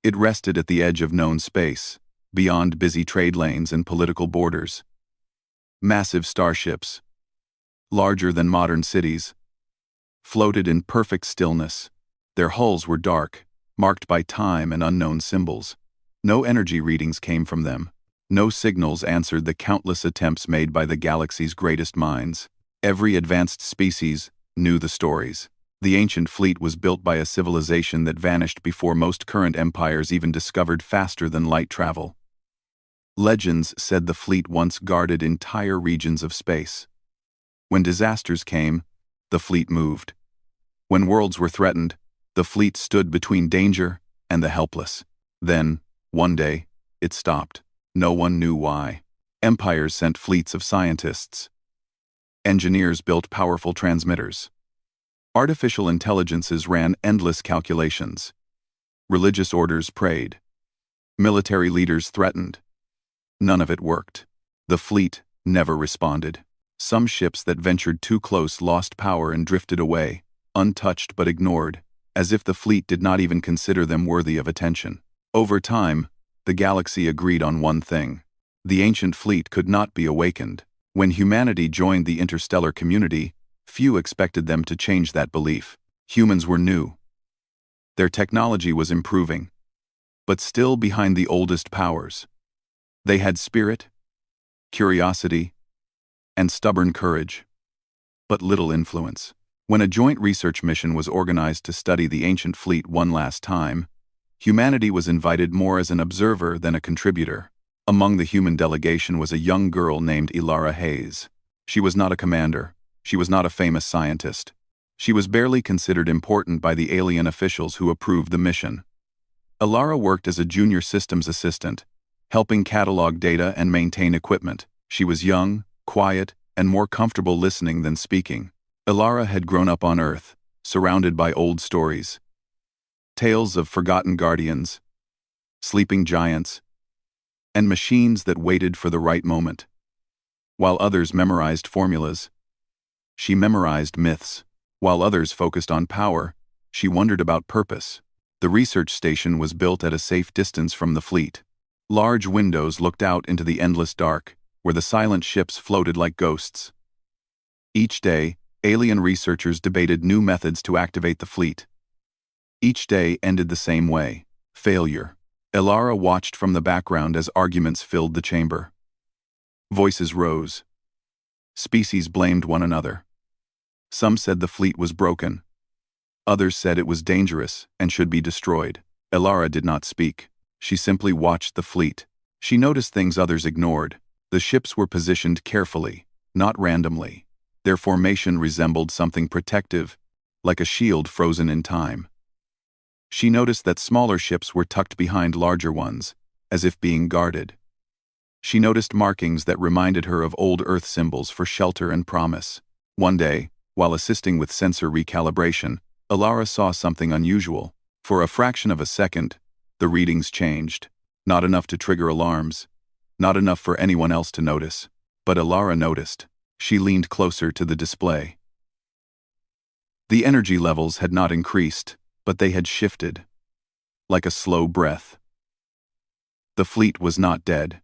It rested at the edge of known space, beyond busy trade lanes and political borders. Massive starships, larger than modern cities, floated in perfect stillness. Their hulls were dark, marked by time and unknown symbols. No energy readings came from them. No signals answered the countless attempts made by the galaxy's greatest minds. Every advanced species knew the stories. The ancient fleet was built by a civilization that vanished before most current empires even discovered faster than light travel. Legends said the fleet once guarded entire regions of space. When disasters came, the fleet moved. When worlds were threatened, the fleet stood between danger and the helpless. Then, one day, it stopped. No one knew why. Empires sent fleets of scientists. Engineers built powerful transmitters. Artificial intelligences ran endless calculations. Religious orders prayed. Military leaders threatened. None of it worked. The fleet never responded. Some ships that ventured too close lost power and drifted away, untouched but ignored, as if the fleet did not even consider them worthy of attention. Over time, the galaxy agreed on one thing. The ancient fleet could not be awakened. When humanity joined the interstellar community, few expected them to change that belief. Humans were new. Their technology was improving, but still behind the oldest powers. They had spirit, curiosity, and stubborn courage, but little influence. When a joint research mission was organized to study the ancient fleet one last time, humanity was invited more as an observer than a contributor. Among the human delegation was a young girl named Ilara Hayes. She was not a commander. She was not a famous scientist. She was barely considered important by the alien officials who approved the mission. Ilara worked as a junior systems assistant, helping catalog data and maintain equipment. She was young, quiet, and more comfortable listening than speaking. Ilara had grown up on Earth, surrounded by old stories. Tales of forgotten guardians, sleeping giants, and machines that waited for the right moment. While others memorized formulas, she memorized myths. While others focused on power, she wondered about purpose. The research station was built at a safe distance from the fleet. Large windows looked out into the endless dark, where the silent ships floated like ghosts. Each day, alien researchers debated new methods to activate the fleet. Each day ended the same way: failure. Ilara watched from the background as arguments filled the chamber. Voices rose. Species blamed one another. Some said the fleet was broken. Others said it was dangerous and should be destroyed. Ilara did not speak. She simply watched the fleet. She noticed things others ignored. The ships were positioned carefully, not randomly. Their formation resembled something protective, like a shield frozen in time. She noticed that smaller ships were tucked behind larger ones, as if being guarded. She noticed markings that reminded her of old Earth symbols for shelter and promise. One day, while assisting with sensor recalibration, Ilara saw something unusual. For a fraction of a second, the readings changed. Not enough to trigger alarms, not enough for anyone else to notice. But Ilara noticed. She leaned closer to the display. The energy levels had not increased, but they had shifted, like a slow breath. The fleet was not dead.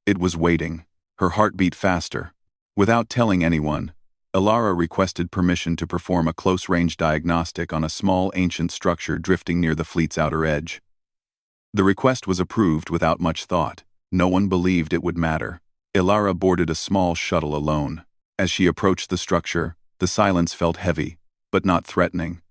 It was waiting. Her heart beat faster. Without telling anyone, Ilara requested permission to perform a close-range diagnostic on a small ancient structure drifting near the fleet's outer edge. The request was approved without much thought. No one believed it would matter. Ilara boarded a small shuttle alone. As she approached the structure, the silence felt heavy, but not threatening.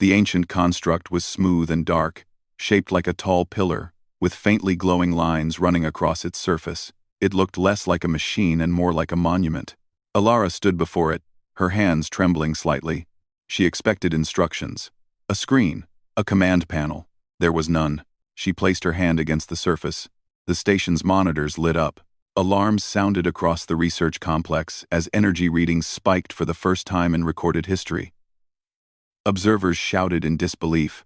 The ancient construct was smooth and dark, shaped like a tall pillar, with faintly glowing lines running across its surface. It looked less like a machine and more like a monument. Ilara stood before it, her hands trembling slightly. She expected instructions. A screen, a command panel. There was none. She placed her hand against the surface. The station's monitors lit up. Alarms sounded across the research complex as energy readings spiked for the first time in recorded history. Observers shouted in disbelief.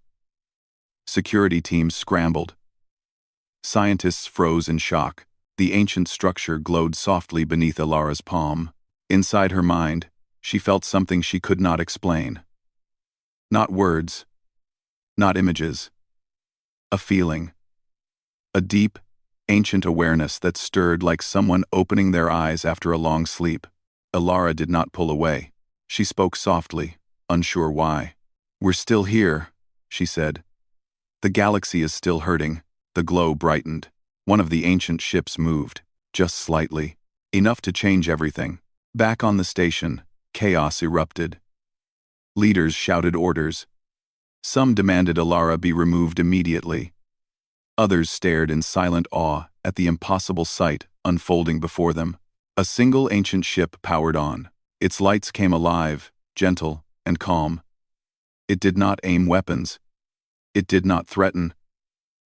Security teams scrambled. Scientists froze in shock. The ancient structure glowed softly beneath Ilara's palm. Inside her mind, she felt something she could not explain. Not words, not images, A feeling. A deep, ancient awareness that stirred like someone opening their eyes after a long sleep. Ilara did not pull away. She spoke softly, unsure why. "We're still here," she said. "The galaxy is still hurting." The glow brightened. One of the ancient ships moved, just slightly, enough to change everything. Back on the station, chaos erupted. Leaders shouted orders. Some demanded Ilara be removed immediately. Others stared in silent awe at the impossible sight unfolding before them. A single ancient ship powered on. Its lights came alive, gentle, and calm. It did not aim weapons. It did not threaten.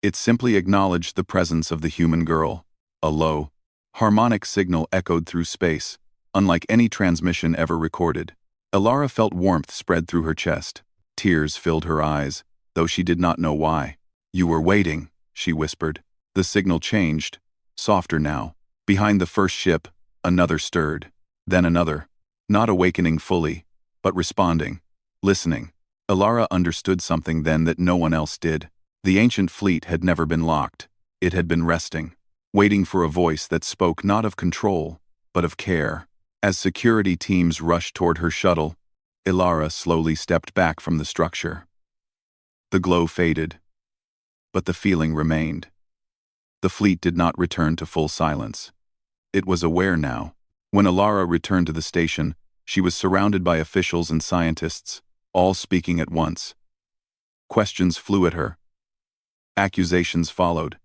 It simply acknowledged the presence of the human girl. A low, harmonic signal echoed through space, unlike any transmission ever recorded. Ilara felt warmth spread through her chest. Tears filled her eyes, though she did not know why. "You were waiting," she whispered. The signal changed, softer now. Behind the first ship, another stirred. Then another. Not awakening fully, but responding, listening. Ilara understood something then that no one else did. The ancient fleet had never been locked. It had been resting, waiting for a voice that spoke not of control, but of care. As security teams rushed toward her shuttle, Ilara slowly stepped back from the structure. The glow faded, but the feeling remained. The fleet did not return to full silence. It was aware now. When Ilara returned to the station, she was surrounded by officials and scientists, all speaking at once. Questions flew at her. Accusations followed.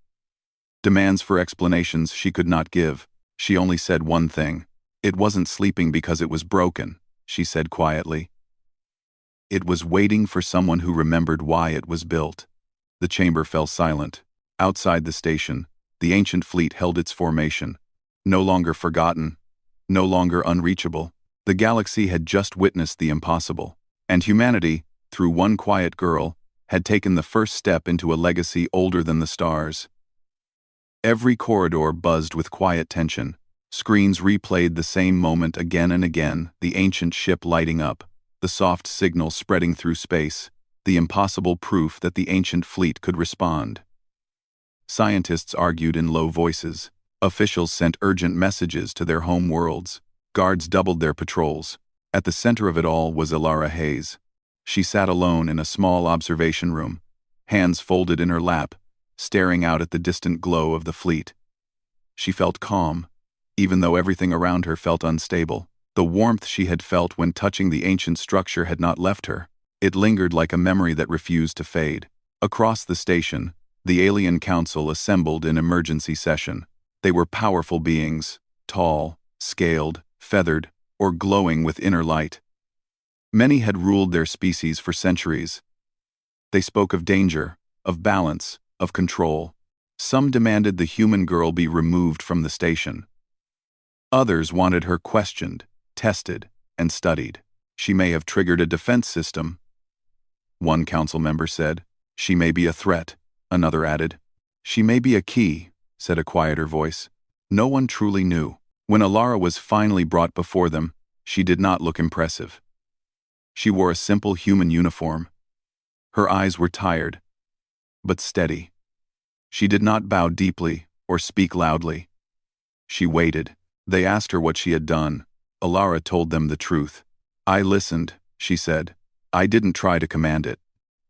Demands for explanations she could not give. She only said one thing. "It wasn't sleeping because it was broken," she said quietly. "It was waiting for someone who remembered why it was built." The chamber fell silent. Outside the station, the ancient fleet held its formation. No longer forgotten, no longer unreachable. The galaxy had just witnessed the impossible, and humanity, through one quiet girl, had taken the first step into a legacy older than the stars. Every corridor buzzed with quiet tension. Screens replayed the same moment again and again, the ancient ship lighting up, the soft signal spreading through space, the impossible proof that the ancient fleet could respond. Scientists argued in low voices. Officials sent urgent messages to their home worlds. Guards doubled their patrols. At the center of it all was Ilara Hayes. She sat alone in a small observation room, hands folded in her lap, staring out at the distant glow of the fleet. She felt calm, even though everything around her felt unstable. The warmth she had felt when touching the ancient structure had not left her. It lingered like a memory that refused to fade. Across the station, the Alien Council assembled in emergency session. They were powerful beings, tall, scaled, feathered, or glowing with inner light. Many had ruled their species for centuries. They spoke of danger, of balance, of control. Some demanded the human girl be removed from the station. Others wanted her questioned, tested, and studied. "She may have triggered a defense system," one council member said. "She may be a threat," another added. "She may be a key," said a quieter voice. No one truly knew. When Ilara was finally brought before them, she did not look impressive. She wore a simple human uniform. Her eyes were tired, but steady. She did not bow deeply or speak loudly. She waited. They asked her what she had done. Ilara told them the truth. "I listened," she said. "I didn't try to command it.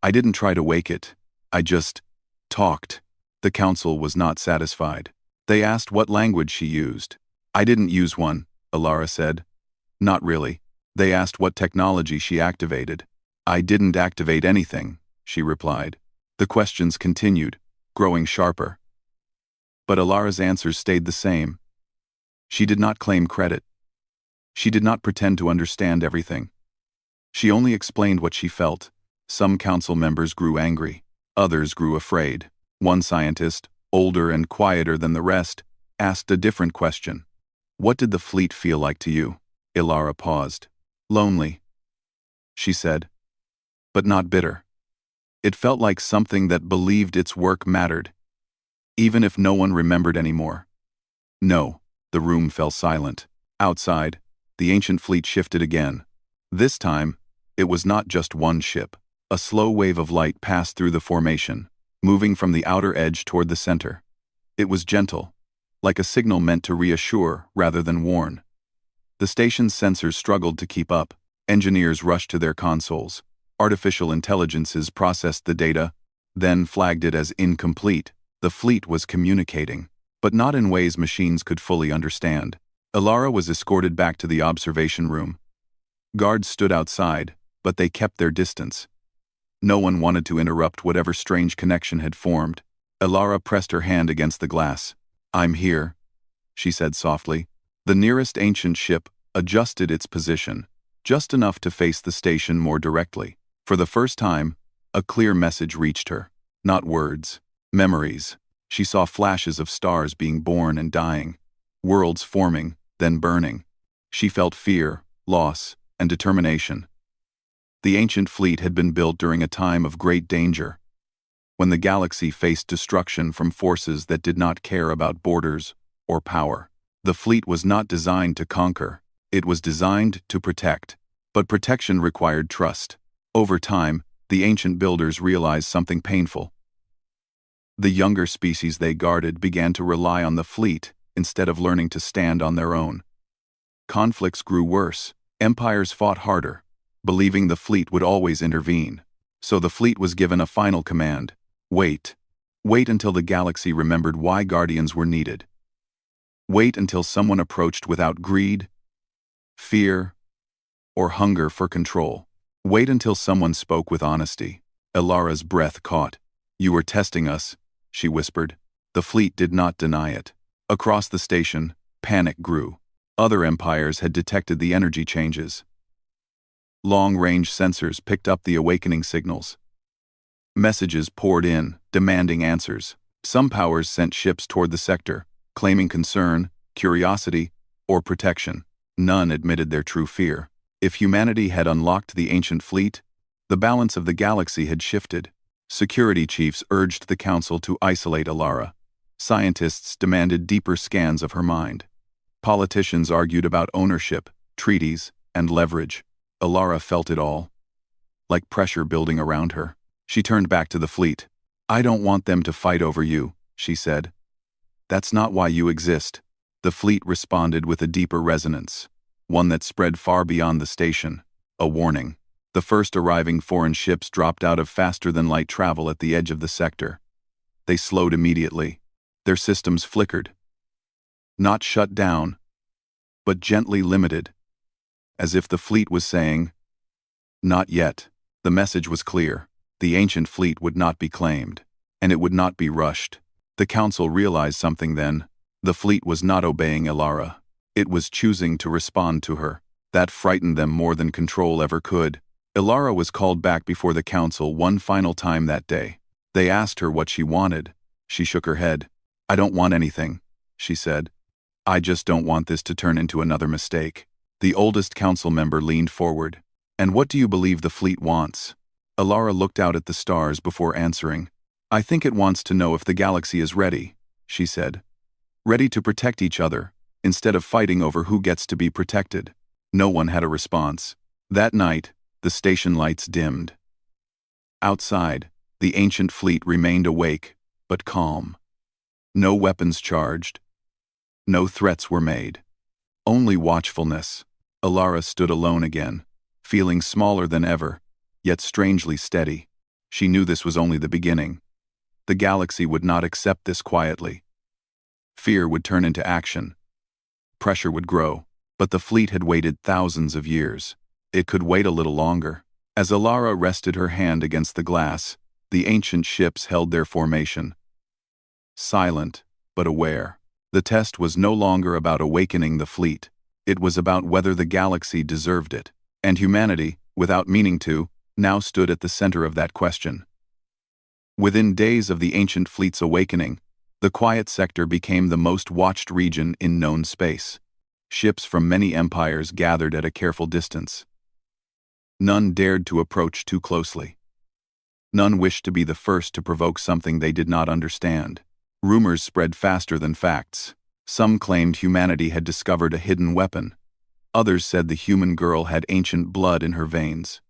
I didn't try to wake it. I just talked." The council was not satisfied. They asked what language she used. "I didn't use one," Ilara said. "Not really." They asked what technology she activated. "I didn't activate anything," she replied. The questions continued, growing sharper. But Ilara's answers stayed the same. She did not claim credit. She did not pretend to understand everything. She only explained what she felt. Some council members grew angry. Others grew afraid. One scientist, older and quieter than the rest, asked a different question. "What did the fleet feel like to you?" Ilara paused. "Lonely," she said, "but not bitter. It felt like something that believed its work mattered, even if no one remembered anymore." "No." The room fell silent. Outside, the ancient fleet shifted again. This time, it was not just one ship. A slow wave of light passed through the formation. moving from the outer edge toward the center. It was gentle, like a signal meant to reassure rather than warn. The station's sensors struggled to keep up. Engineers rushed to their consoles. Artificial intelligences processed the data, then flagged it as incomplete. The fleet was communicating, but not in ways machines could fully understand. Alara was escorted back to the observation room. Guards stood outside, but they kept their distance. No one wanted to interrupt whatever strange connection had formed. Alara pressed her hand against the glass. "I'm here," she said softly. The nearest ancient ship adjusted its position, just enough to face the station more directly. For the first time, a clear message reached her. Not words, memories. She saw flashes of stars being born and dying, worlds forming, then burning. She felt fear, loss, and determination. The ancient fleet had been built during a time of great danger, when the galaxy faced destruction from forces that did not care about borders or power. The fleet was not designed to conquer, it was designed to protect. But protection required trust. Over time, the ancient builders realized something painful. The younger species they guarded began to rely on the fleet instead of learning to stand on their own. Conflicts grew worse. Empires fought harder, believing the fleet would always intervene. So the fleet was given a final command. Wait. Wait until the galaxy remembered why guardians were needed. Wait until someone approached without greed, fear, or hunger for control. Wait until someone spoke with honesty. Alara's breath caught. "You were testing us," she whispered. The fleet did not deny it. Across the station, panic grew. Other empires had detected the energy changes. Long-range sensors picked up the awakening signals. Messages poured in, demanding answers. Some powers sent ships toward the sector, claiming concern, curiosity, or protection. None admitted their true fear. If humanity had unlocked the ancient fleet, the balance of the galaxy had shifted. Security chiefs urged the council to isolate Alara. Scientists demanded deeper scans of her mind. Politicians argued about ownership, treaties, and leverage. Alara felt it all, like pressure building around her. She turned back to the fleet. "I don't want them to fight over you," she said. "That's not why you exist." The fleet responded with a deeper resonance, one that spread far beyond the station. A warning. The first arriving foreign ships dropped out of faster-than-light travel at the edge of the sector. They slowed immediately. Their systems flickered. Not shut down, but gently limited, as if the fleet was saying, "Not yet." The message was clear. The ancient fleet would not be claimed, and it would not be rushed. The council realized something then. The fleet was not obeying Alara. It was choosing to respond to her. That frightened them more than control ever could. Alara was called back before the council one final time that day. They asked her what she wanted. She shook her head. "I don't want anything," she said. "I just don't want this to turn into another mistake." The oldest council member leaned forward. "And what do you believe the fleet wants?" Alara looked out at the stars before answering. "I think it wants to know if the galaxy is ready," she said. "Ready to protect each other, instead of fighting over who gets to be protected." No one had a response. That night, the station lights dimmed. Outside, the ancient fleet remained awake, but calm. No weapons charged. No threats were made. Only watchfulness. Alara stood alone again, feeling smaller than ever, yet strangely steady. She knew this was only the beginning. The galaxy would not accept this quietly. Fear would turn into action. Pressure would grow, but the fleet had waited thousands of years. It could wait a little longer. As Alara rested her hand against the glass, the ancient ships held their formation. Silent, but aware. The test was no longer about awakening the fleet. It was about whether the galaxy deserved it. And humanity, without meaning to, now stood at the center of that question. Within days of the ancient fleet's awakening, the quiet sector became the most watched region in known space. Ships from many empires gathered at a careful distance. None dared to approach too closely. None wished to be the first to provoke something they did not understand. Rumors spread faster than facts. Some claimed humanity had discovered a hidden weapon. Others said the human girl had ancient blood in her veins.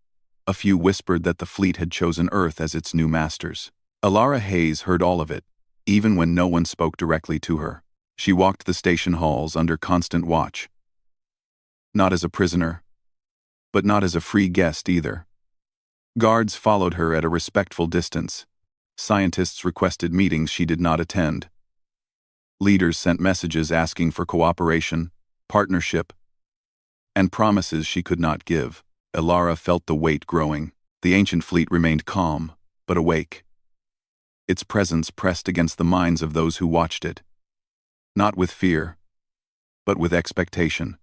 A few whispered that the fleet had chosen Earth as its new masters. Alara Hayes heard all of it, even when no one spoke directly to her. She walked the station halls under constant watch. Not as a prisoner, but not as a free guest either. Guards followed her at a respectful distance. Scientists requested meetings she did not attend. Leaders sent messages asking for cooperation, partnership, and promises she could not give. Alara felt the weight growing. The ancient fleet remained calm, but awake. Its presence pressed against the minds of those who watched it. Not with fear, but with expectation.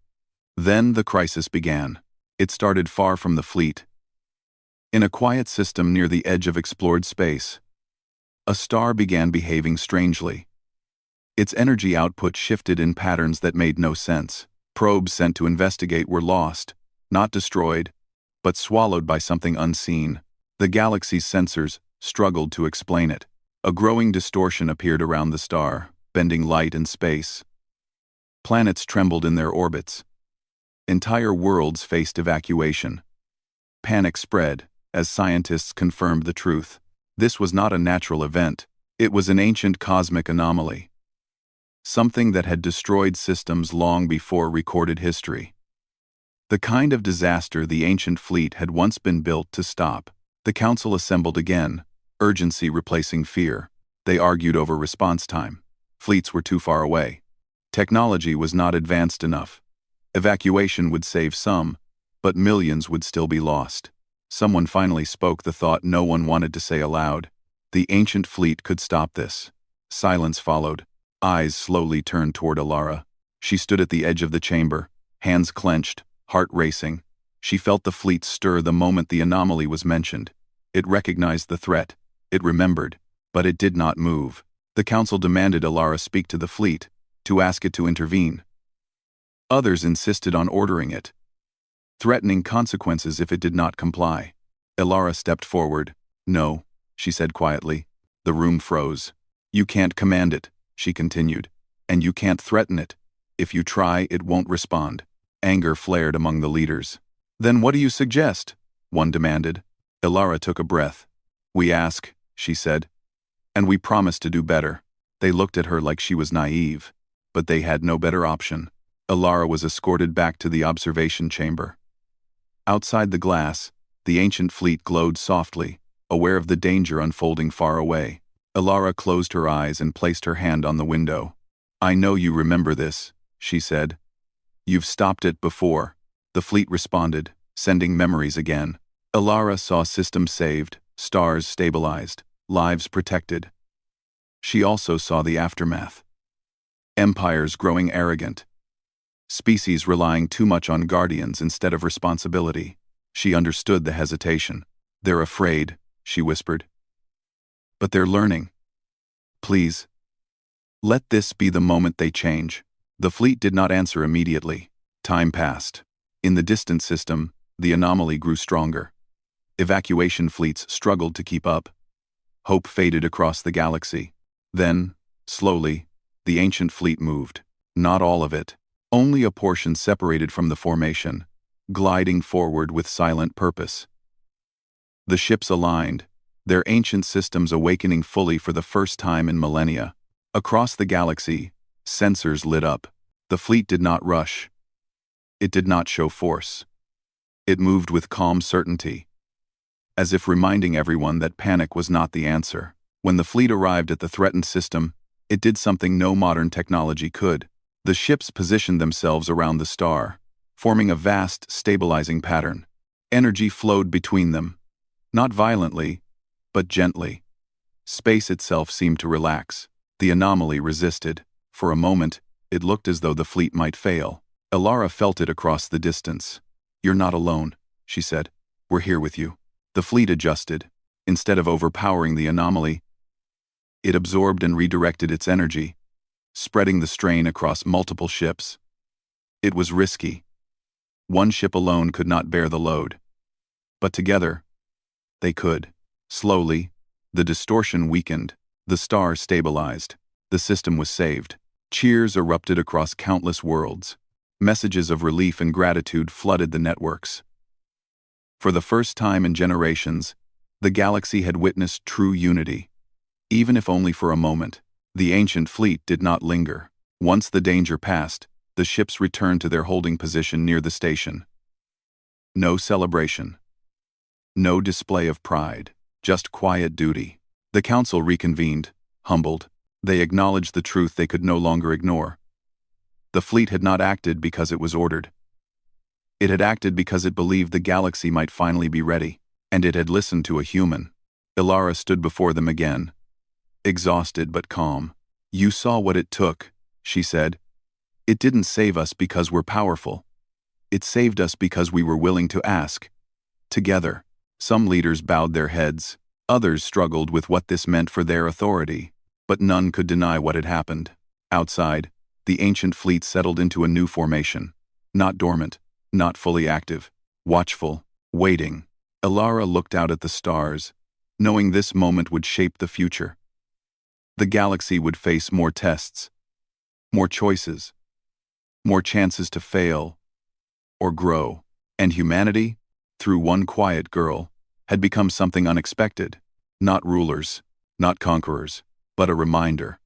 Then the crisis began. It started far from the fleet. In a quiet system near the edge of explored space, a star began behaving strangely. Its energy output shifted in patterns that made no sense. Probes sent to investigate were lost, not destroyed, but swallowed by something unseen. The galaxy's sensors struggled to explain it. A growing distortion appeared around the star, bending light and space. Planets trembled in their orbits. Entire worlds faced evacuation. Panic spread as scientists confirmed the truth. This was not a natural event. It was an ancient cosmic anomaly. Something that had destroyed systems long before recorded history. The kind of disaster the ancient fleet had once been built to stop. The council assembled again, urgency replacing fear. They argued over response time. Fleets were too far away. Technology was not advanced enough. Evacuation would save some, but millions would still be lost. Someone finally spoke the thought no one wanted to say aloud. The ancient fleet could stop this. Silence followed. Eyes slowly turned toward Alara. She stood at the edge of the chamber, hands clenched, heart racing. She felt the fleet stir the moment the anomaly was mentioned. It recognized the threat. It remembered, but it did not move. The council demanded Alara speak to the fleet, to ask it to intervene. Others insisted on ordering it, threatening consequences if it did not comply. Alara stepped forward. "No," she said quietly. The room froze. "You can't command it," she continued, "and you can't threaten it. If you try, it won't respond." Anger flared among the leaders. "Then what do you suggest?" one demanded. Alara took a breath. "We ask," she said, "and we promise to do better." They looked at her like she was naive, but they had no better option. Alara was escorted back to the observation chamber. Outside the glass, the ancient fleet glowed softly, aware of the danger unfolding far away. Alara closed her eyes and placed her hand on the window. "I know you remember this," she said. "You've stopped it before." The fleet responded, sending memories again. Alara saw systems saved, stars stabilized, lives protected. She also saw the aftermath. Empires growing arrogant. Species relying too much on guardians instead of responsibility. She understood the hesitation. "They're afraid," she whispered. "But they're learning. Please, let this be the moment they change." The fleet did not answer immediately. Time passed. In the distant system, the anomaly grew stronger. Evacuation fleets struggled to keep up. Hope faded across the galaxy. Then, slowly, the ancient fleet moved. Not all of it. Only a portion separated from the formation, gliding forward with silent purpose. The ships aligned, their ancient systems awakening fully for the first time in millennia. Across the galaxy, sensors lit up. The fleet did not rush. It did not show force. It moved with calm certainty, as if reminding everyone that panic was not the answer. When the fleet arrived at the threatened system, it did something no modern technology could. The ships positioned themselves around the star, forming a vast, stabilizing pattern. Energy flowed between them, not violently, but gently. Space itself seemed to relax. The anomaly resisted. For a moment, it looked as though the fleet might fail. Alara felt it across the distance. "You're not alone," she said. "We're here with you." The fleet adjusted. Instead of overpowering the anomaly, it absorbed and redirected its energy, spreading the strain across multiple ships. It was risky. One ship alone could not bear the load. But together, they could. Slowly, the distortion weakened. The star stabilized. The system was saved. Cheers erupted across countless worlds. Messages of relief and gratitude flooded the networks. For the first time in generations, the galaxy had witnessed true unity. Even if only for a moment. The ancient fleet did not linger. Once the danger passed, the ships returned to their holding position near the station. No celebration. No display of pride. Just quiet duty. The council reconvened, humbled. They acknowledged the truth they could no longer ignore. The fleet had not acted because it was ordered. It had acted because it believed the galaxy might finally be ready, and it had listened to a human. Ilara stood before them again, exhausted but calm. "You saw what it took," she said. "It didn't save us because we're powerful. It saved us because we were willing to ask." Together, some leaders bowed their heads. Others struggled with what this meant for their authority, but none could deny what had happened. Outside, the ancient fleet settled into a new formation. Not dormant, not fully active, watchful, waiting. Ilara looked out at the stars, knowing this moment would shape the future. The galaxy would face more tests, more choices, more chances to fail or grow. And humanity, through one quiet girl, had become something unexpected. Not rulers, not conquerors, but a reminder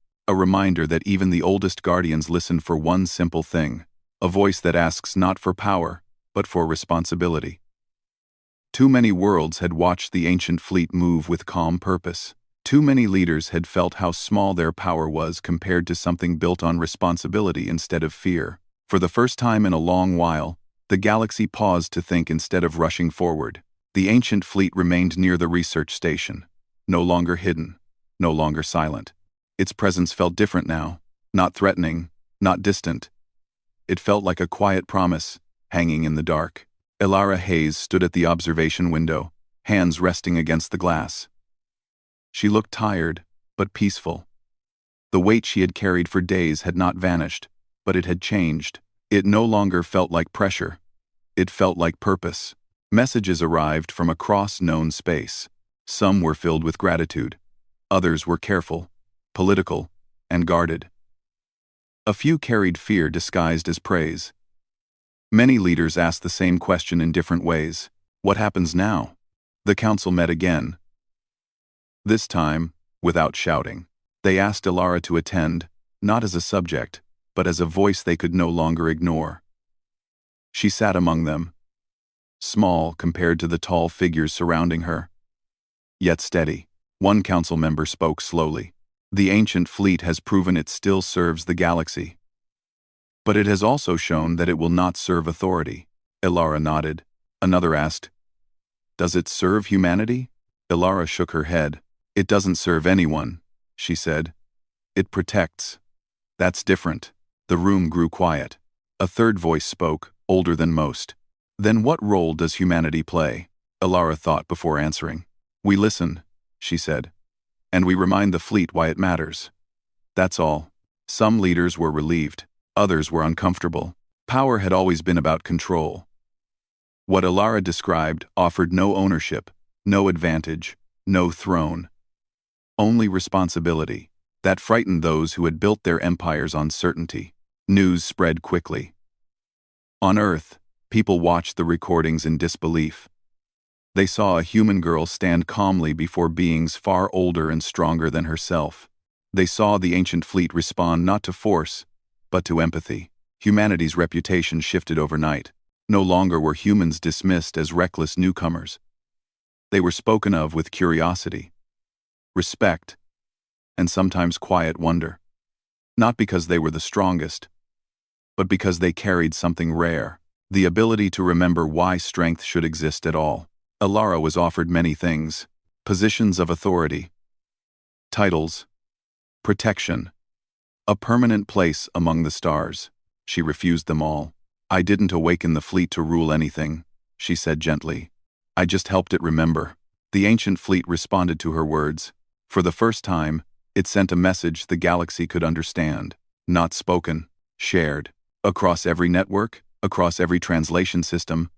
that even the oldest guardians listen for one simple thing, a voice that asks not for power, but for responsibility. Too many worlds had watched the ancient fleet move with calm purpose. Too many leaders had felt how small their power was compared to something built on responsibility instead of fear. For the first time in a long while, the galaxy paused to think instead of rushing forward. The ancient fleet remained near the research station, no longer hidden, no longer silent. Its presence felt different now, not threatening, not distant. It felt like a quiet promise, hanging in the dark. Ilara Hayes stood at the observation window, hands resting against the glass. She looked tired, but peaceful. The weight she had carried for days had not vanished, but it had changed. It no longer felt like pressure. It felt like purpose. Messages arrived from across known space. Some were filled with gratitude. Others were careful, political, and guarded. A few carried fear disguised as praise. Many leaders asked the same question in different ways. What happens now? The council met again. This time, without shouting. They asked Ilara to attend, not as a subject, but as a voice they could no longer ignore. She sat among them, small compared to the tall figures surrounding her, yet steady. One council member spoke slowly. "The ancient fleet has proven it still serves the galaxy. But it has also shown that it will not serve authority." Ilara nodded. Another asked, "Does it serve humanity?" Ilara shook her head. "It doesn't serve anyone," she said. "It protects." "That's different." The room grew quiet. A third voice spoke, older than most. "Then what role does humanity play?" Ilara thought before answering. "We listen," she said. "And we remind the fleet why it matters. That's all." Some leaders were relieved. Others were uncomfortable. Power had always been about control. What Ilara described offered no ownership, no advantage, no throne. Only responsibility. That frightened those who had built their empires on certainty. News spread quickly. On Earth, people watched the recordings in disbelief. They saw a human girl stand calmly before beings far older and stronger than herself. They saw the ancient fleet respond not to force, but to empathy. Humanity's reputation shifted overnight. No longer were humans dismissed as reckless newcomers. They were spoken of with curiosity, respect, and sometimes quiet wonder. Not because they were the strongest, but because they carried something rare, the ability to remember why strength should exist at all. Ilara was offered many things: positions of authority, titles, protection, a permanent place among the stars. She refused them all. "I didn't awaken the fleet to rule anything," she said gently. "I just helped it remember." The ancient fleet responded to her words. For the first time, it sent a message the galaxy could understand. Not spoken, shared. Across every network, across every translation system,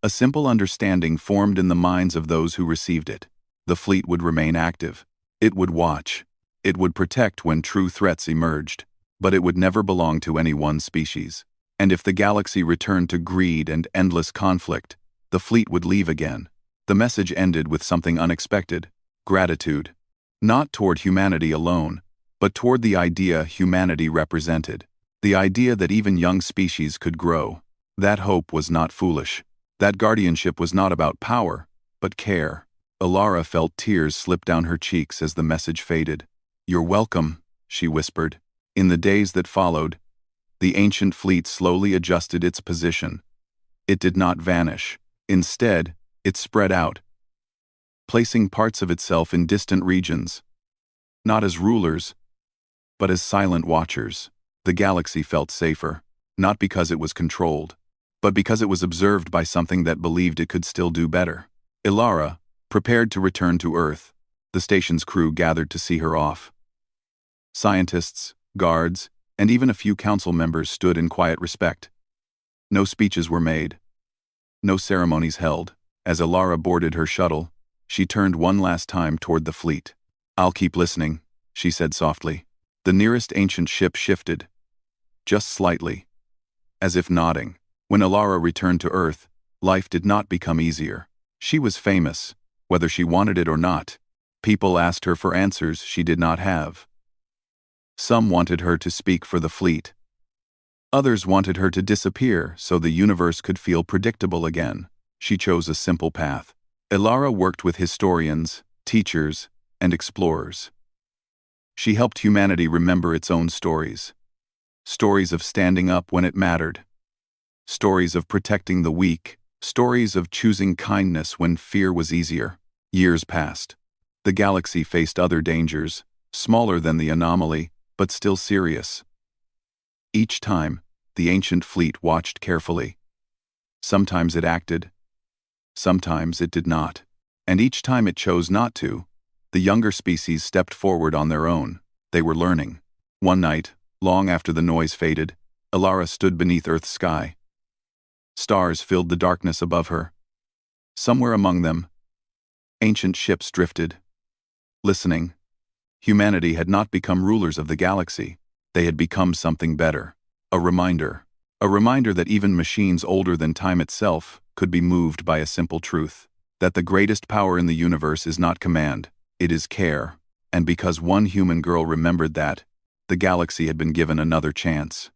a simple understanding formed in the minds of those who received it. The fleet would remain active. It would watch. It would protect when true threats emerged. But it would never belong to any one species. And if the galaxy returned to greed and endless conflict, the fleet would leave again. The message ended with something unexpected: gratitude. Not toward humanity alone, but toward the idea humanity represented. The idea that even young species could grow. That hope was not foolish. That guardianship was not about power, but care. Alara felt tears slip down her cheeks as the message faded. "You're welcome," she whispered. In the days that followed, the ancient fleet slowly adjusted its position. It did not vanish. Instead, it spread out, placing parts of itself in distant regions. Not as rulers, but as silent watchers. The galaxy felt safer, not because it was controlled, but because it was observed by something that believed it could still do better. Alara, prepared to return to Earth, the station's crew gathered to see her off. Scientists, guards, and even a few council members stood in quiet respect. No speeches were made. No ceremonies held. As Alara boarded her shuttle, she turned one last time toward the fleet. "I'll keep listening," she said softly. The nearest ancient ship shifted, just slightly, as if nodding. When Alara returned to Earth, life did not become easier. She was famous, whether she wanted it or not. People asked her for answers she did not have. Some wanted her to speak for the fleet. Others wanted her to disappear so the universe could feel predictable again. She chose a simple path. Alara worked with historians, teachers, and explorers. She helped humanity remember its own stories. Stories of standing up when it mattered. Stories of protecting the weak. Stories of choosing kindness when fear was easier. Years passed. The galaxy faced other dangers, smaller than the anomaly, but still serious. Each time, the ancient fleet watched carefully. Sometimes it acted. Sometimes it did not. And each time it chose not to, the younger species stepped forward on their own. They were learning. One night, long after the noise faded, Alara stood beneath Earth's sky. Stars filled the darkness above her. Somewhere among them, ancient ships drifted. Listening, humanity had not become rulers of the galaxy. They had become something better. A reminder. A reminder that even machines older than time itself could be moved by a simple truth. That the greatest power in the universe is not command, it is care. And because one human girl remembered that, the galaxy had been given another chance.